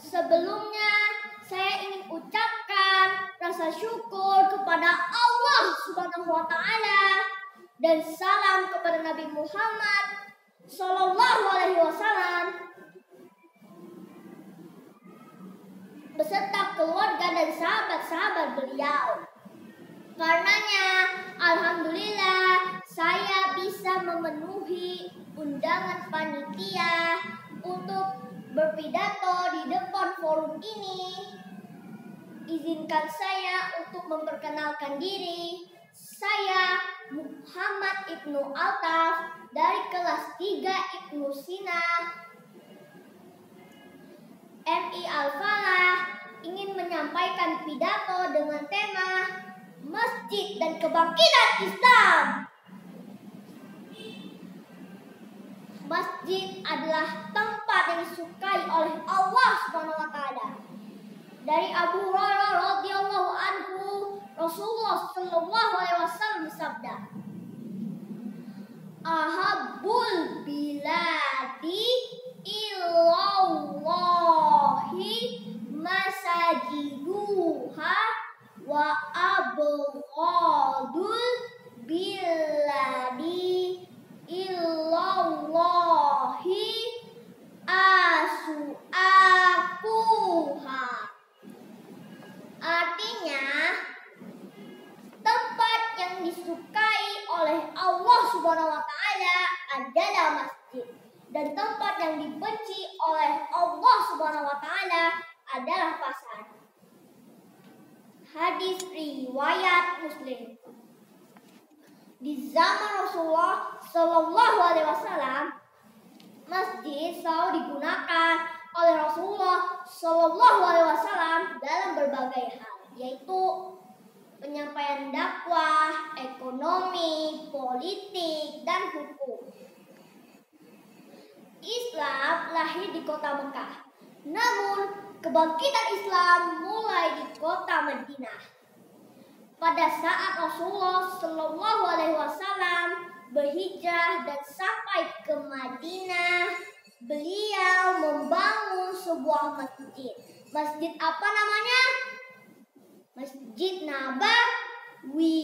Sebelumnya, saya ingin ucapkan rasa syukur kepada Allah Subhanahu wa Ta'ala dan salam kepada Nabi Muhammad Sallallahu Alaihi Wasallam beserta keluarga dan sahabat-sahabat beliau. Karenanya, alhamdulillah saya bisa memenuhi undangan panitia untuk berpidato di depan forum ini. Izinkan saya untuk memperkenalkan diri. Saya Muhammad Ibnu Altaf dari kelas 3 Ibnu Sina MI Al-Falah ingin menyampaikan pidato dengan tema Masjid dan Kebangkitan Islam. Masjid adalah tempat yang disukai oleh Allah Subhanahu wa Ta'ala. Dari Abu Hurairah radhiyallahu anhu, Rasulullah sallallahu alaihi wasallam bersabda, "Ahabbul biladi illallahi masajiduha wa abghadul biladi illallahi asu'akuha." Artinya, tempat yang disukai oleh Allah Subhanahu wa Ta'ala adalah masjid, dan tempat yang dibenci oleh Allah Subhanahu wa Ta'ala adalah pasar. Hadis riwayat Muslim. Di zaman Rasulullah Sallallahu Alaihi Wasallam, masjid selalu digunakan oleh Rasulullah Sallallahu Alaihi Wasallam dalam berbagai hal, yaitu penyampaian dakwah, ekonomi, politik, dan hukum. Islam lahir di kota Mekah, namun kebangkitan Islam mulai di kota Madinah. Pada saat Rasulullah Sallallahu Alaihi Wasallam berhijrah dan sampai ke Madinah, beliau membangun sebuah masjid. Masjid apa namanya? Masjid Nabawi.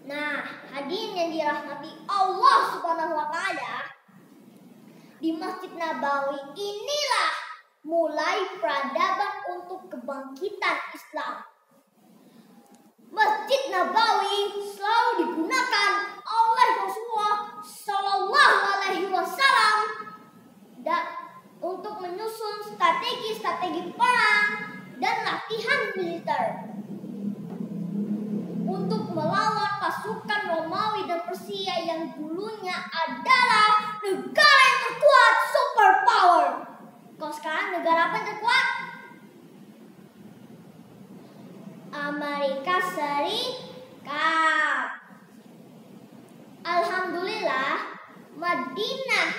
Nah, hadirin yang dirahmati Allah Subhanahu wa Ta'ala, di Masjid Nabawi inilah mulai peradaban untuk kebangkitan Islam. Masjid Nabawi selalu digunakan oleh Rasulullah Sallallahu Alaihi Wasallam untuk menyusun strategi-strategi perang dan latihan militer untuk melawan pasukan Romawi dan Persia yang dulunya adalah negara yang terkuat, superpower. Kalau sekarang negara apa yang terkuat? Amerika Serikat. Alhamdulillah, Madinah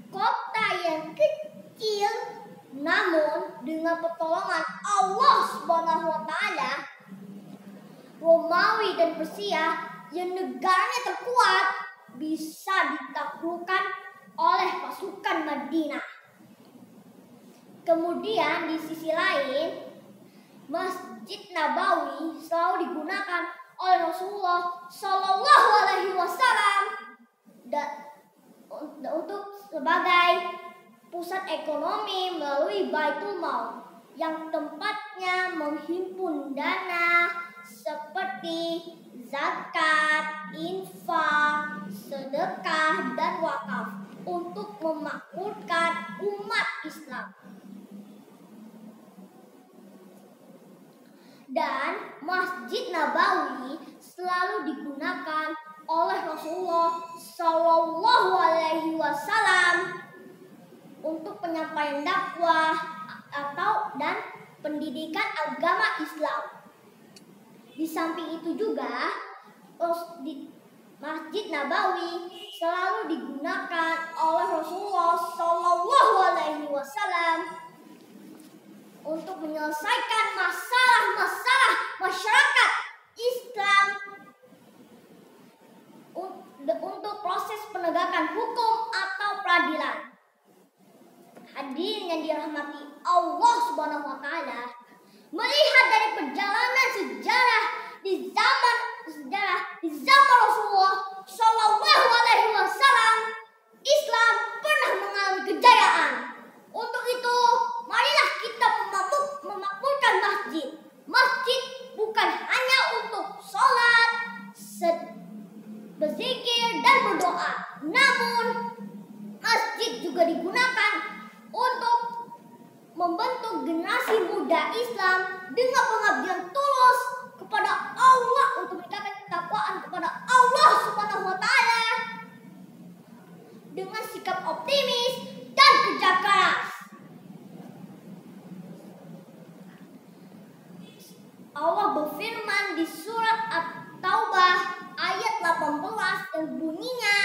kota yang kecil, namun dengan pertolongan Allah Subhanahu wa Ta'ala, Romawi dan Persia yang negaranya terkuat bisa ditaklukkan oleh pasukan Madinah. Kemudian di sisi lain, Masjid Nabawi selalu digunakan oleh Rasulullah Sallallahu Alaihi Wasallam untuk sebagai pusat ekonomi melalui Baitul Mal yang tempatnya menghimpun dana seperti zakat, infak, sedekah, dan wakaf untuk memakmurkan umat Islam. Dan Masjid Nabawi selalu digunakan oleh Rasulullah Sallallahu Alaihi Wasallam untuk penyampaian dakwah dan pendidikan agama Islam. Di samping itu juga, Masjid Nabawi selalu digunakan oleh Rasulullah Sallallahu Alaihi Wasallam untuk menyelesaikan masalah-masalah masyarakat Islam untuk proses penegakan hukum atau peradilan. Hadirin yang dirahmati Allah Subhanahu wa taala, melihat dari perjalanan sejarah di zaman Rasulullah Shallallahu alaihi wasallam, Islam pernah mengalami kejayaan. Untuk itu, marilah kita memakmurkan masjid. Masjid bukan hanya untuk sholat, berzikir dan berdoa, namun masjid juga digunakan untuk membentuk generasi muda Islam dengan pengabdian tulus kepada Allah, untuk meningkatkan ketakwaan kepada Allah Subhanahu wa taala dengan sikap optimis dan kerja keras. Allah berfirman di surat At-Taubah ayat 18 yang bunyinya,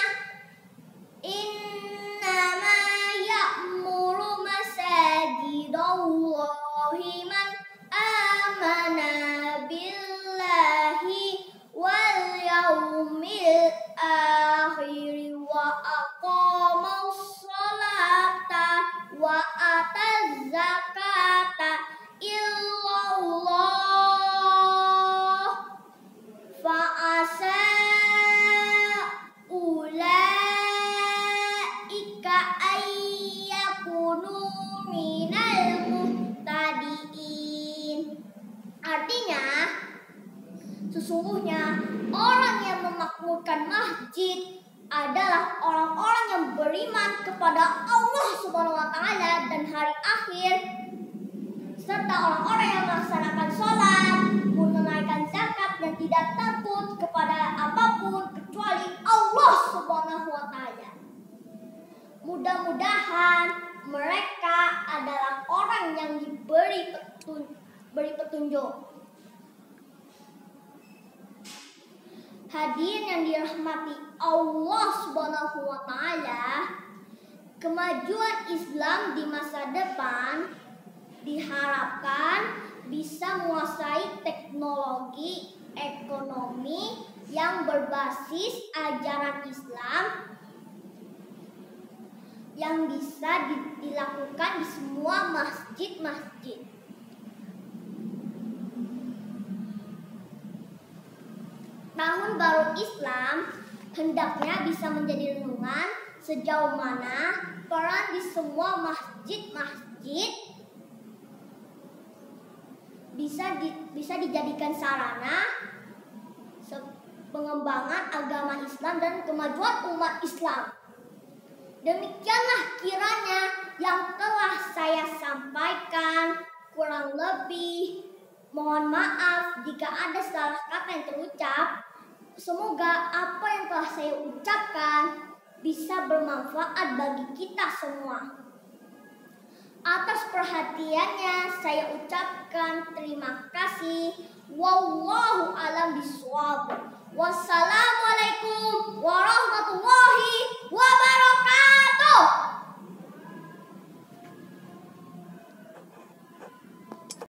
Innama ya'muru masajidallahi man amana billahi wal yaumil akhir wa aqamus sholata wa ataz zakata illallah fa'asa ulaika ayyakunu minal muhtadiin. Artinya, sesungguhnya orang yang memakmurkan masjid adalah orang-orang yang beriman kepada Allah Subhanahu wa taala dan hari akhir, serta orang-orang yang melaksanakan sholat, menunaikan zakat, dan tidak takut kepada apapun kecuali Allah Subhanahu wa taala. Mudah-mudahan mereka adalah orang yang diberi petunjuk. Hadirin yang dirahmati Allah Subhanahu wa taala, kemajuan Islam di masa depan diharapkan bisa menguasai teknologi ekonomi yang berbasis ajaran Islam yang bisa dilakukan di semua masjid-masjid. Tahun baru Islam hendaknya bisa menjadi renungan sejauh mana peran di semua masjid-masjid bisa dijadikan sarana pengembangan agama Islam dan kemajuan umat Islam. Demikianlah kiranya yang telah saya sampaikan, kurang lebih mohon maaf jika ada salah kata yang terucap. Semoga apa yang telah saya ucapkan bisa bermanfaat bagi kita semua. Atas perhatiannya saya ucapkan terima kasih. Wallahu a'lam bishawab. Wassalam.